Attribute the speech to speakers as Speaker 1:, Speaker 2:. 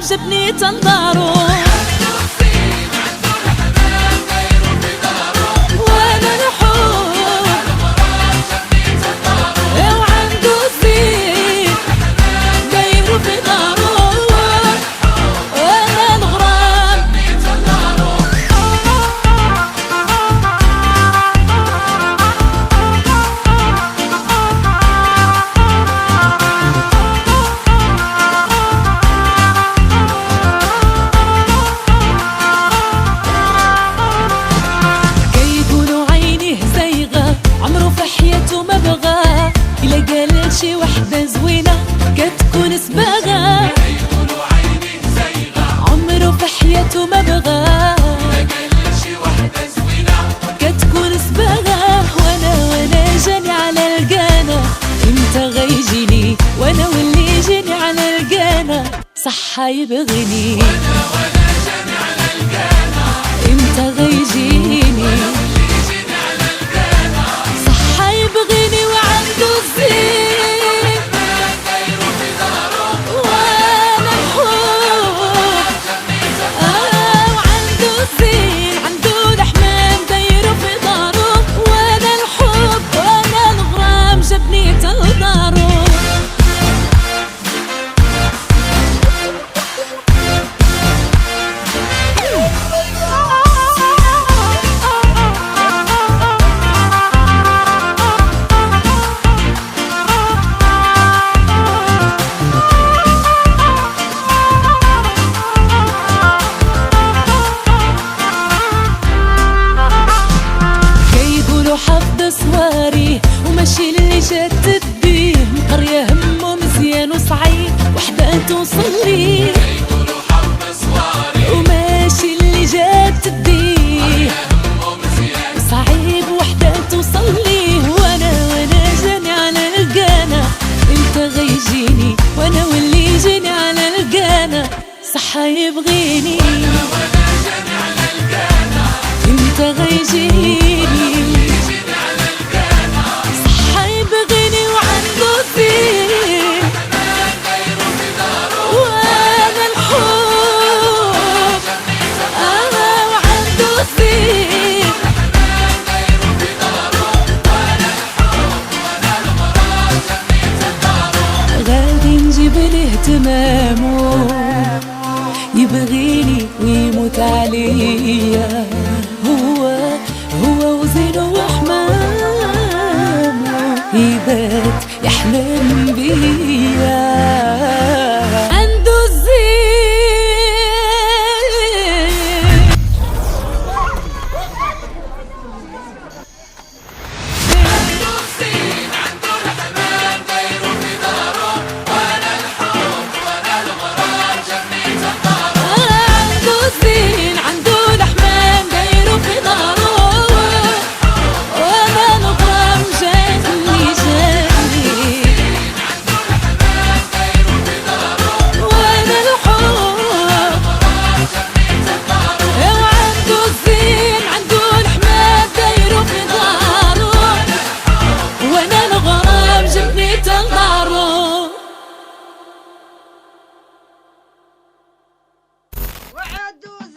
Speaker 1: جبني تنظارو وانا الحب وعنده الزين دايرو في دارو وانا الغرام شي وحدة زوينة كتكون سباغة
Speaker 2: يقولوا عيني زيغة
Speaker 1: عمره في حياته ما بغى
Speaker 2: شي وحدة زوينة
Speaker 1: كتكون سباغة وانا جاني على القانا امتى غيجيني وانا واللي جاني على القانا صح يبغيني
Speaker 2: وانا جاني على القانا
Speaker 1: امتى غيجيني
Speaker 2: واللي جاني على القانا
Speaker 1: صح يبغيني وعنده الزين صواري وماشي اللي جات بيه قرية همه مزيان وصعيب وحدة توصل ليه
Speaker 2: يقولوا حب صواري
Speaker 1: وماشي اللي جات بيه
Speaker 2: همه مزيان
Speaker 1: وصعيب وحدة توصل ليه وانا جاني على القانا امتى غيجيني وانا واللي جاني على القانا صح يبغيني
Speaker 2: وانا جاني على القانا
Speaker 1: امتى غيجيني اهتمامه يبغيني ويموت عليا هو وزينه وحمامه يبات يحلم بيا
Speaker 3: وعدوا